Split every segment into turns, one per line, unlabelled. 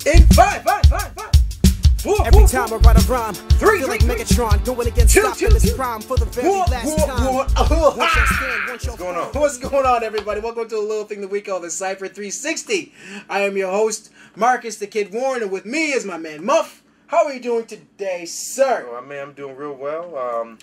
In 5, 5, 5, 5.
Every time I write a rhyme,
3,
feel like Megatron going against Optimus Prime for the very last time.
What's going on, everybody? Welcome to a little thing that we call the Cipher 360. I am your host, Marcus the Kidd Warren, and with me is my man Muff. How are you doing today, sir?
Oh, man, I'm doing real well.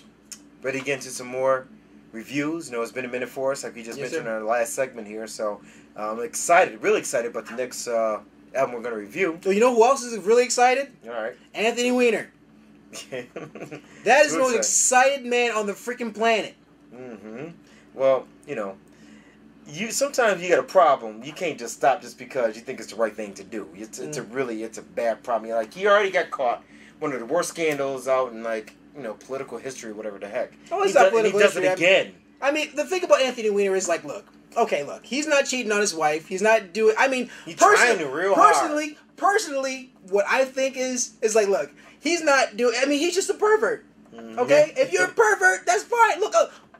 Ready to get into some more reviews. You know, it's been a minute for us, like we just mentioned in our last segment here. So I'm excited, really excited about the next album we're going to review.
So you know who else is really excited?
All right.
Anthony Weiner. That is the most excited man on the freaking planet.
Mm-hmm. Well, you know, sometimes you got a problem. You can't just stop just because you think it's the right thing to do. It's a bad problem. You're like, he already got caught. One of the worst scandals out in, like, you know, political history, whatever the heck.
Oh, it's not political
history. He does it again.
I mean, the thing about Anthony Weiner is, like, look, he's not cheating on his wife. He's not doing. I mean,
he's trying real hard.
Personally, what I think is like, look, he's not doing. I mean, he's just a pervert. Mm-hmm. Okay, if you're a pervert, that's fine. Look,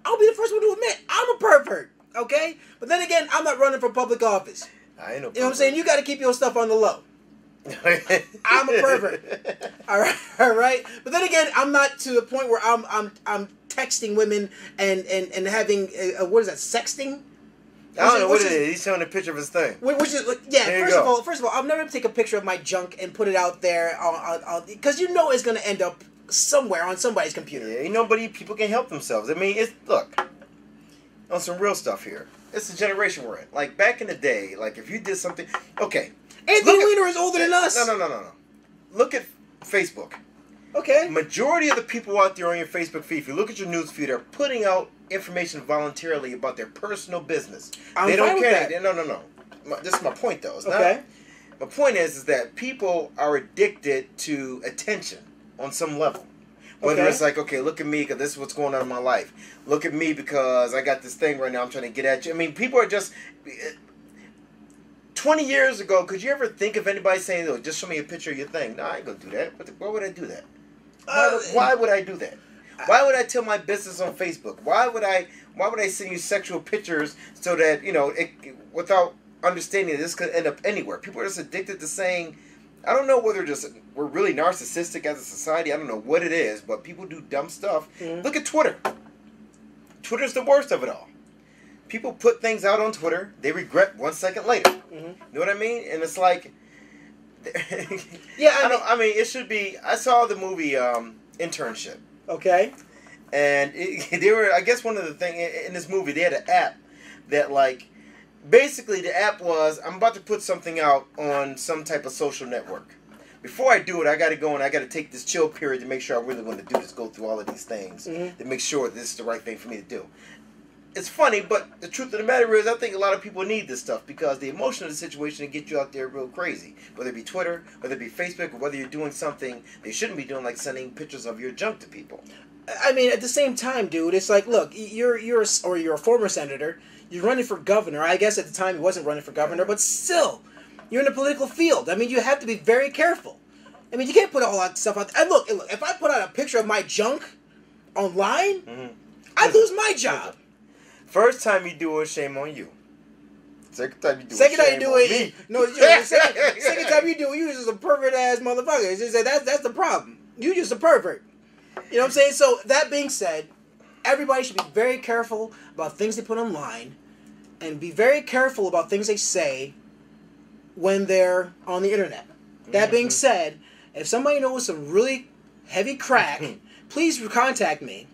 I'll be the first one to admit I'm a pervert. Okay, but then again, I'm not running for public office.
I ain't no.
You know what I'm saying? You got to keep your stuff on the low. I'm a pervert. All right. But then again, I'm not to the point where I'm texting women and having what is that, sexting?
I don't know what it is. He's showing a picture of his thing.
Which is, yeah. First of all, I'll never take a picture of my junk and put it out there because you know it's gonna end up somewhere on somebody's computer.
Yeah, you know, but people can help themselves. I mean, look on some real stuff here. It's the generation we're in. Like back in the day, like if you did something, okay.
Anthony Weiner is older than us.
No. Look at Facebook.
Okay.
Majority of the people out there on your Facebook feed, if you look at your news feed, are putting out information voluntarily about their personal business. They don't care. No. This is my point, though. It's
okay.
My point is that people are addicted to attention on some level. Whether it's like, okay, look at me because this is what's going on in my life. Look at me because I got this thing right now I'm trying to get at you. I mean, people are just... 20 years ago, could you ever think of anybody saying, "Oh, just show me a picture of your thing"? No, I ain't gonna do that. Why would I do that? Why would I do that? Why would I tell my business on Facebook? Why would I send you sexual pictures so that, you know, without understanding this could end up anywhere? People are just addicted to saying, I don't know whether we're really narcissistic as a society. I don't know what it is, but people do dumb stuff. Mm-hmm. Look at Twitter. Twitter's the worst of it all. People put things out on Twitter, they regret 1 second later. Mm-hmm. You know what I mean? And it's like,
yeah,
I mean, it should be. I saw the movie Internship.
Okay.
And they were, I guess, one of the things in this movie, they had an app that, like, basically the app was, I'm about to put something out on some type of social network. Before I do it, I got to go and I got to take this chill period to make sure I really want to do this, go through all of these things to make sure this is the right thing for me to do. It's funny, but the truth of the matter is I think a lot of people need this stuff because the emotion of the situation can get you out there real crazy. Whether it be Twitter, whether it be Facebook, or whether you're doing something they shouldn't be doing, like sending pictures of your junk to people.
I mean, at the same time, dude, it's like, look, you're a former senator. You're running for governor. I guess at the time he wasn't running for governor, but still, you're in the political field. I mean, you have to be very careful. I mean, you can't put all that stuff out there. And look, if I put out a picture of my junk online, I lose my job.
First time you do it, shame on you. Second time you do it,
shame on me. No, second time you do it, you just a pervert ass motherfucker. It's just that's the problem. You just a pervert. You know what I'm saying? So that being said, everybody should be very careful about things they put online, and be very careful about things they say when they're on the internet. That being said, if somebody knows some really heavy crack, please contact me.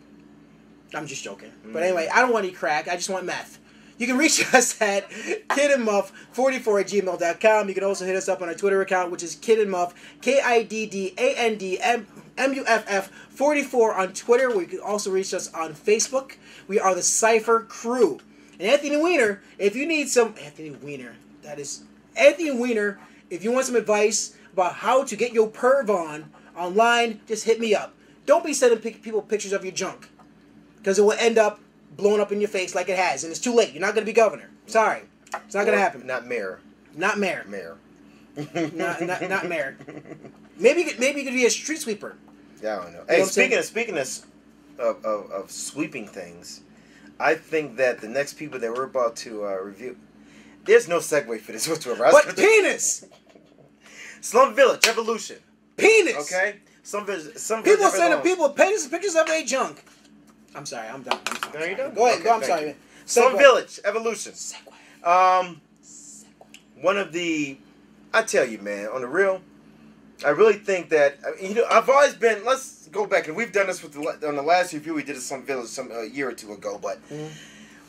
I'm just joking. But anyway, I don't want any crack. I just want meth. You can reach us at kiddandmuff44@gmail.com. You can also hit us up on our Twitter account, which is kiddandmuff, KIDDANDMUFF44 on Twitter. We can also reach us on Facebook. We are the Cipher Crew. And Anthony Weiner, if you need some... Anthony Weiner, if you want some advice about how to get your perv online, just hit me up. Don't be sending people pictures of your junk, because it will end up blowing up in your face like it has, and it's too late. You're not going to be governor. Sorry. It's not going to happen.
Not mayor.
Not mayor.
Mayor.
not mayor. Maybe you could be a street sweeper.
Yeah, I don't know. Hey, speaking of sweeping things, I think that the next people that we're about to review, there's no segue for this whatsoever.
What penis?
Slum Village Evolution.
Penis.
Okay. Slum Village.
People sending people pictures of their junk. I'm sorry. I'm done.
No, you don't.
Go ahead.
Okay,
Go. I'm sorry, man.
Slum Village Evolution.
Segue.
One of the, I tell you, man, on the real, I really think that I've always been. Let's go back, and we've done this with on the last review we did of Slum Village a year or two ago, but.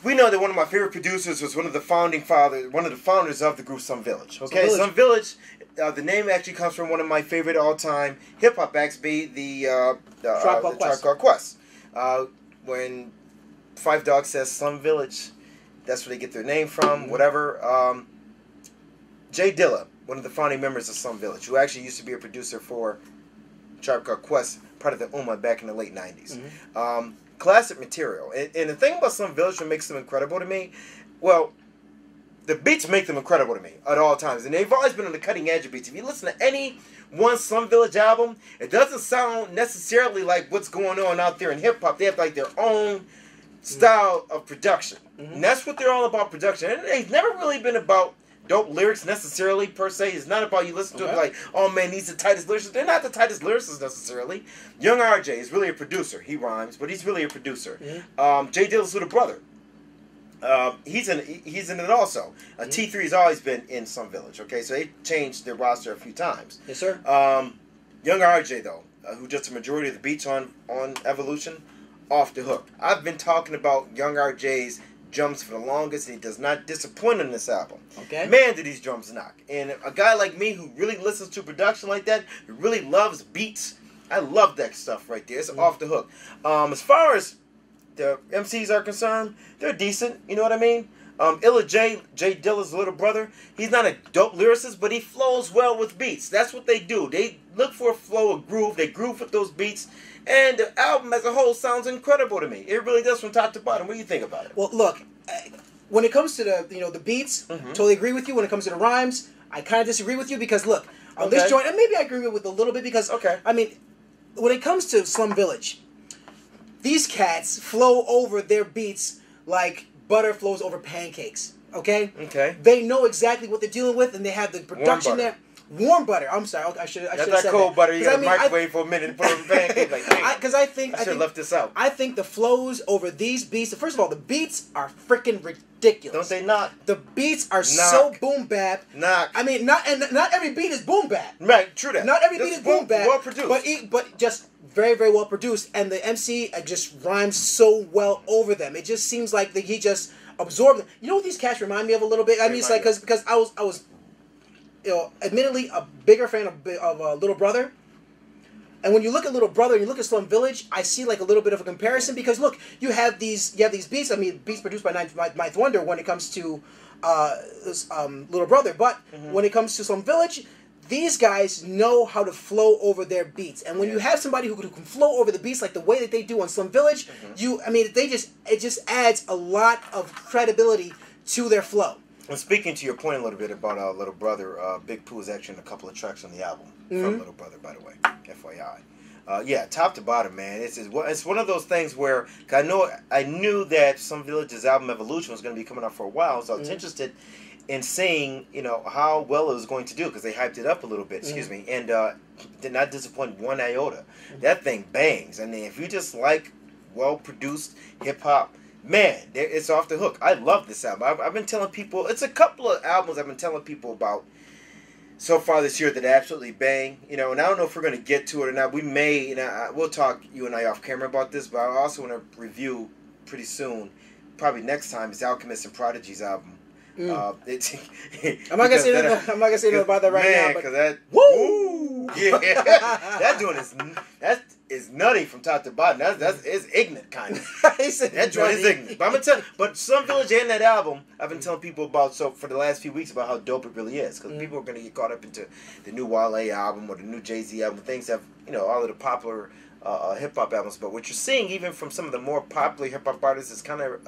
We know that one of my favorite producers was one of the founders of the group Slum Village. Okay, Slum Village. The name actually comes from one of my favorite all-time hip-hop acts, the Tribe Called Quest. When Five Dog says Slum Village, that's where they get their name from. Whatever. Jay Dilla, one of the founding members of Slum Village, who actually used to be a producer for Tribe Called Quest, part of the Ummah back in the late '90s. Classic material. And the thing about Slum Village that makes them incredible to me, well, the beats make them incredible to me at all times. And they've always been on the cutting edge of beats. If you listen to any one Slum Village album, it doesn't sound necessarily like what's going on out there in hip-hop. They have like their own style of production. And that's what they're all about, production. And they've never really been about dope lyrics necessarily, per se. It's not about you listen to it like, oh man, these are the tightest lyricists. They're not the tightest lyricists necessarily. Young RJ is really a producer. He rhymes, but he's really a producer. Jay Dilla's little brother. He's in it also. T3 has always been in Slum Village. Okay, so they changed their roster a few times.
Yes, sir.
Young RJ though, who does the majority of the beats on Evolution, off the hook. I've been talking about Young RJ's drums for the longest, and he does not disappoint on this album. Okay. Man, do these drums knock. And a guy like me who really listens to production like that, who really loves beats, I love that stuff right there. It's off the hook. As far as the MCs are concerned, they're decent. You know what I mean? Illa Jay Dilla's little brother, he's not a dope lyricist, but he flows well with beats. That's what they do. They look for a flow, a groove. They groove with those beats. And the album as a whole sounds incredible to me. It really does from top to bottom. What do you think about it?
Well, look, when it comes to the beats, totally agree with you. When it comes to the rhymes, I kind of disagree with you because look, on this joint, and maybe I agree with a little bit because I mean, when it comes to Slum Village, these cats flow over their beats like butter flows over pancakes. Okay. Okay. They know exactly what they're dealing with, and they have the production there. Warm butter. I'm sorry. I should have said that.
Cold butter. You got to microwave for a minute and put it on the pancake.
Because I should
have left this out.
I think the flows over these beats. First of all, the beats are freaking ridiculous.
Don't they not?
The beats are so boom bap. I mean, not every beat is boom bap.
Right. True that.
Not every beat is boom bap.
Well produced.
But just very, very well produced, and the MC just rhymes so well over them. It just seems like he just absorbed them. You know what these cats remind me of a little bit? I mean, it's like because I was. Admittedly, a bigger fan of Little Brother. And when you look at Little Brother and you look at Slum Village, I see like a little bit of a comparison because look, you have these beats. I mean, beats produced by Ninth Wonder when it comes to Little Brother, but when it comes to Slum Village, these guys know how to flow over their beats. And when you have somebody who can flow over the beats like the way that they do on Slum Village, it just adds a lot of credibility to their flow.
And speaking to your point a little bit about Little Brother, Big Pooh is actually in a couple of tracks on the album from Little Brother, by the way, FYI. Yeah, top to bottom, man. It's one of those things where I knew that Slum Village's album Evolution was going to be coming out for a while, so I was interested in seeing how well it was going to do because they hyped it up a little bit. Excuse me, and did not disappoint one iota. That thing bangs. I mean, if you just like well produced hip hop. Man, it's off the hook. I love this album. I've been telling people, it's a couple of albums I've been telling people about so far this year that absolutely bang. And I don't know if we're going to get to it or not. We may, we'll talk, you and I, off camera about this, but I also want to review pretty soon, probably next time, is Alchemist and Prodigy's album.
I'm not gonna say nothing about that right now.
Because that that joint is nutty from top to bottom. That's ignorant kind of. That joint is ignorant. But I'm gonna tell you, but Slum Village and that album, I've been telling people about for the last few weeks about how dope it really is. Because people are gonna get caught up into the new Wale album or the new Jay-Z album. Things have all of the popular hip hop albums. But what you're seeing even from some of the more popular hip hop artists is kind of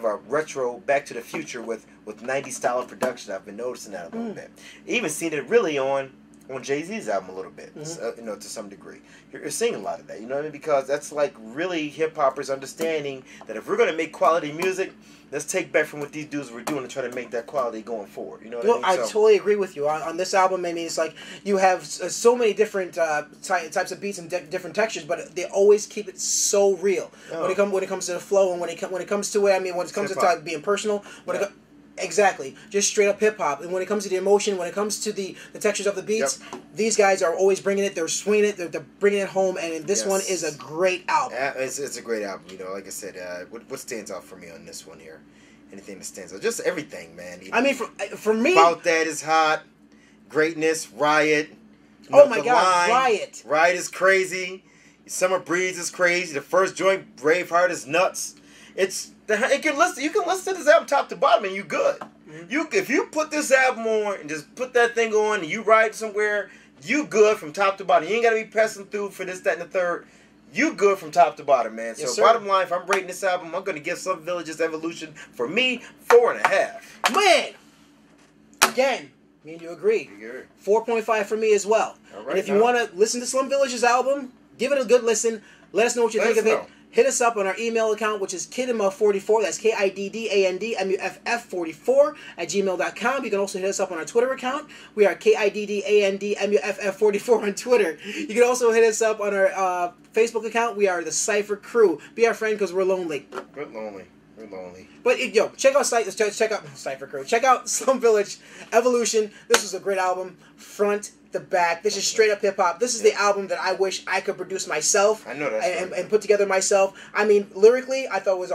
a retro Back to the Future with 90s style of production. I've been noticing that a little bit. Even seen it really on on Jay-Z's album a little bit, you know, to some degree. You're seeing a lot of that, you know what I mean? Because that's like really hip-hoppers understanding that if we're going to make quality music, let's take back from what these dudes were doing and try to make that quality going forward. You know what I mean?
I totally agree with you. On this album, I mean, it's like you have so many different types of beats and different textures, but they always keep it so real. When it comes to the flow and when it comes to it, I mean, when it comes to being personal, exactly, just straight up hip hop. And when it comes to the emotion, when it comes to the textures of the beats, these guys are always bringing it. They're swinging it. They're bringing it home. And this one is a great album.
It's a great album. You know, like I said, what stands out for me on this one here? Anything that stands out, just everything, man.
I mean, for me,
About That is hot. Greatness, Riot.
Oh my God, Riot.
Riot is crazy. Summer Breeze is crazy. The first joint, Braveheart, is nuts. You can listen to this album top to bottom and you good. If you put this album on and just put that thing on and you ride somewhere, you good from top to bottom. You ain't gotta be pressing through for this, that, and the third. You good from top to bottom, man. So bottom line, if I'm rating this album, I'm gonna give Slum Village's Evolution, for me, 4.5.
Man, again, me and you agree. 4.5 for me as well.
All right,
and if you want to listen to Slum Village's album, give it a good listen. Let us know what you think of it. Hit us up on our email account, which is kiddmuff44. That's KIDDANDMUFF44 at gmail.com. You can also hit us up on our Twitter account. We are KIDDANDMUFF44 on Twitter. You can also hit us up on our Facebook account. We are the Cipher Crew. Be our friend because we're lonely.
We're lonely.
But check out Cipher Crew. Check out Slum Village Evolution. This was a great album, front to back. This is straight up hip hop. This is the album that I wish I could produce myself.
I know that,
and put together myself. I mean, lyrically, I thought it was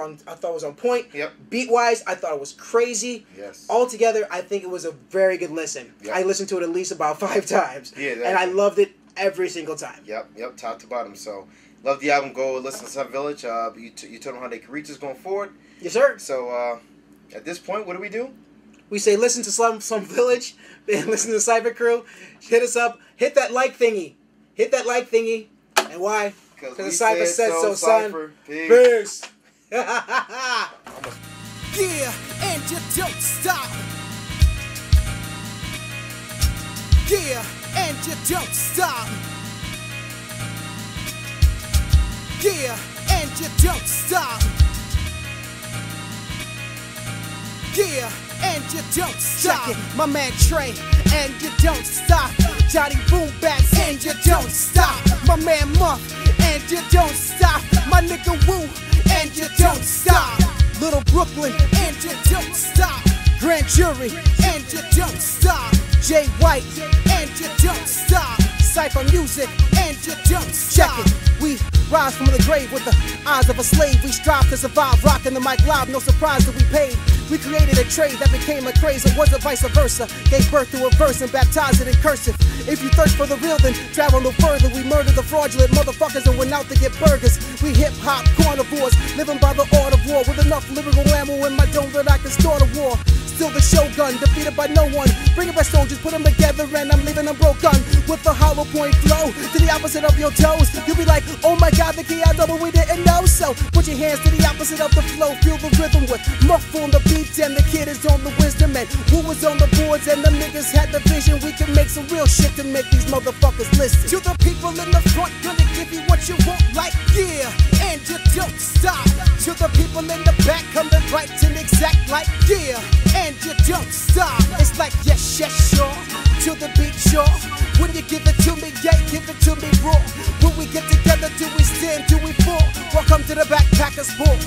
on point.
Yep.
Beat wise, I thought it was crazy.
Yes.
Altogether, I think it was a very good listen. Yep. I listened to it at least about 5 times.
Yeah.
And I loved it every single time.
Yep. Top to bottom. So, love the album. Go listen to Slum Village. You told them how they can reach us going forward.
Yes, sir.
So, at this point, what do?
We say listen to Slum Village, and listen to Cipher Crew. Hit us up. Hit that like thingy. And why? Because the Cipher said so, son. Peace.
Yeah, and you don't stop. Yeah, and you don't stop. Yeah, and you don't stop. Yeah, and you don't stop. Check it, my man Trey, and you don't stop. Johnny Boombats, and you don't stop. My man Muff, and you don't stop. My nigga Woo, and you don't stop. Little Brooklyn, and you don't stop. Grand Jury, and you don't stop. Jay White, and you don't stop. Cipher Music, and you don't stop. Check it, we rise from the grave with the eyes of a slave. We strive to survive, rocking the mic live, no surprise that we paid. We created a trade that became a craze, or was it vice versa? Gave birth to a verse and baptized it in cursive. If you thirst for the real, then travel no further. We murder the fraudulent motherfuckers and went out to get burgers. We hip-hop carnivores, living by the art of war, with enough lyrical ammo in my dome that I can start a war. Still the shogun, defeated by no one. Bring it back soldiers, put them together, and I'm leaving them broke gun. With the hollow point flow, to the opposite of your toes. You'll be like, oh my God, the key I double, we didn't know. So put your hands to the opposite of the flow. Feel the rhythm with Muff on the beats, and the kid is on the wisdom. And who was on the boards, and the niggas had the vision. We can make some real shit to make these motherfuckers listen. To the people in the front, gonna give you what you want, like yeah, and you don't stop. To the people in the back, coming right and exact, like yeah, and you don't stop. It's like yes, sure. To the beat, sure. When you give it to me, yeah, give it to me raw. When we get together, do we stand, do we fall? Welcome to the Backpackers Ball.